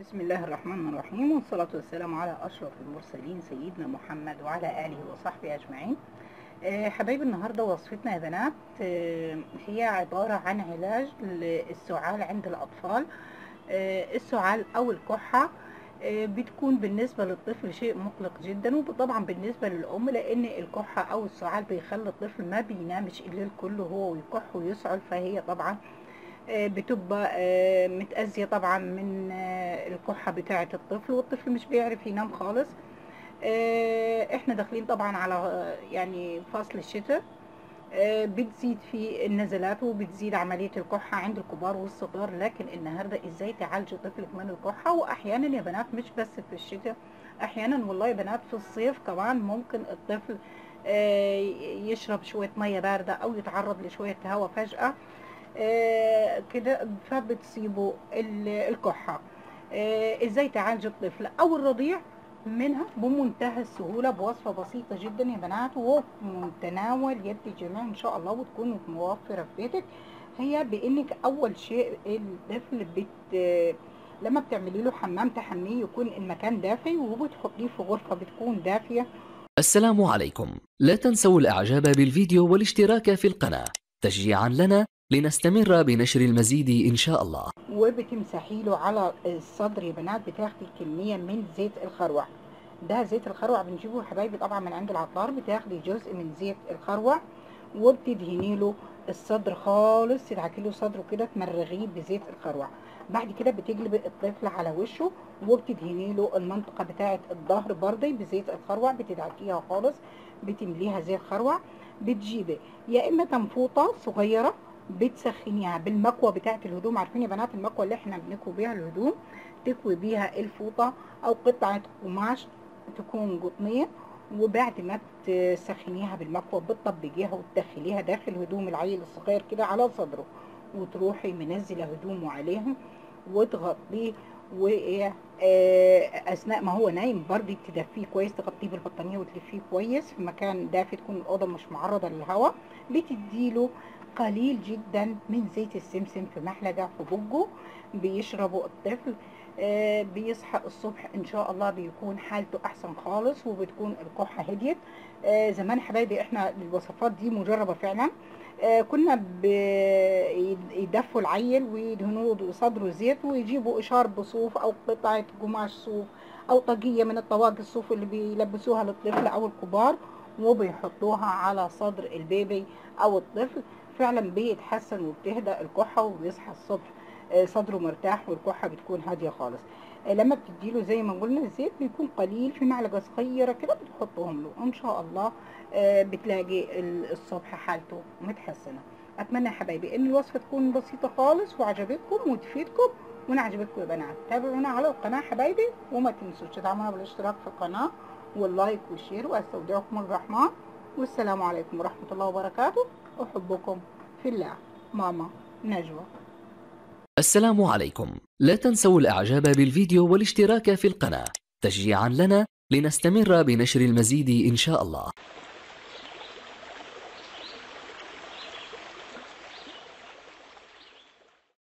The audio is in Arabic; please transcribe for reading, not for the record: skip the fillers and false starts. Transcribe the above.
بسم الله الرحمن الرحيم، والصلاة والسلام على أشرف المرسلين سيدنا محمد وعلى آله وصحبه أجمعين. حبايبي، النهاردة وصفتنا يا بنات هي عبارة عن علاج للسعال عند الأطفال. السعال أو الكحة بتكون بالنسبة للطفل شيء مقلق جدا، وطبعا بالنسبة للأم، لأن الكحة أو السعال بيخلي الطفل ما بينامش الليل كله هو يكح ويسعل، فهي طبعا بتبقى متأذية طبعا من الكحة بتاعة الطفل، والطفل مش بيعرف ينام خالص. احنا داخلين طبعا على يعني فصل الشتاء. بتزيد في النزلات وبتزيد عملية الكحة عند الكبار والصغار، لكن النهاردة ازاي تعالجي طفلك من الكحة؟ واحيانا يا بنات مش بس في الشتاء، احيانا والله يا بنات في الصيف كمان ممكن الطفل يشرب شوية مية باردة او يتعرض لشوية هواء فجأة كده فبتصيبه الكحة. ازاي تعالج الطفل او الرضيع منها بمنتهى السهولة بوصفة بسيطة جدا يا بنات، وفي متناول يد الجميع ان شاء الله، وتكون موفرة في بيتك. هي بانك اول شيء الطفل لما بتعملي له حمام تحميه يكون المكان دافي، وبتحطيه في غرفة بتكون دافية. السلام عليكم. لا تنسوا الإعجاب بالفيديو والاشتراك في القناة تشجيعا لنا لنستمر بنشر المزيد إن شاء الله. وبتمسحي له على الصدر يا بنات، بتاخدي كمية من زيت الخروع. ده زيت الخروع بنجيبه يا حبايبي طبعا من عند العطار، بتاخدي جزء من زيت الخروع وبتدهني له الصدر خالص، تدعكي له صدره كده تمرغيه بزيت الخروع. بعد كده بتجلبي الطفل على وشه وبتدهني له المنطقة بتاعة الظهر برضه بزيت الخروع، بتدعكيها خالص، بتمليها زيت خروع. بتجيبي يا اما تنفوطة صغيرة بتسخنيها بالمكوى بتاعة الهدوم، عارفين يا بنات المكوى اللي احنا بنكوي بيها الهدوم، تكوي بيها الفوطة او قطعة قماش تكون قطنية، وبعد ما تسخنيها بالمكوى بتطبقيها وتدخليها داخل هدوم العيل الصغير كده على صدره، وتروحي منزلة هدومه عليهم وتغطيه. وايه اثناء ما هو نايم برضه تدفيه كويس، تغطيه بالبطانيه وتلفيه كويس في مكان دافي، تكون الاوضه مش معرضه للهواء. بتديله قليل جدا من زيت السمسم في محلقه في بقه، بيشربه الطفل. بيصحى الصبح ان شاء الله بيكون حالته احسن خالص، وبتكون الكحه هديت. زمان حبايبي احنا الوصفات دي مجربه فعلا. كنا يدفوا العيل ويدهنوا له صدره زيت، ويجيبوا اشارب صوف او قطعه قماش صوف او طاقيه من الطواقي الصوف اللي بيلبسوها للطفل او الكبار، وبيحطوها على صدر البيبي او الطفل. فعلا بيتحسن وبتهدى الكحه، وبيصحى الصبح صدره مرتاح والكحه بتكون هاديه خالص. لما بتديله زي ما قلنا الزيت بيكون قليل في معلقه صغيره كده، بتحطهم له ان شاء الله بتلاقي الصبح حالته متحسنه. اتمنى يا حبايبي ان الوصفه تكون بسيطه خالص وعجبتكم وتفيدكم، وانا عجبتكم يا بنات. تابعونا على القناه حبايبي، وما تنسوش تدعمونا بالاشتراك في القناه واللايك والشير، واستودعكم الرحمن، والسلام عليكم ورحمه الله وبركاته. احبكم في الله، ماما نجوى. السلام عليكم. لا تنسوا الإعجاب بالفيديو والاشتراك في القناة تشجيعا لنا لنستمر بنشر المزيد إن شاء الله.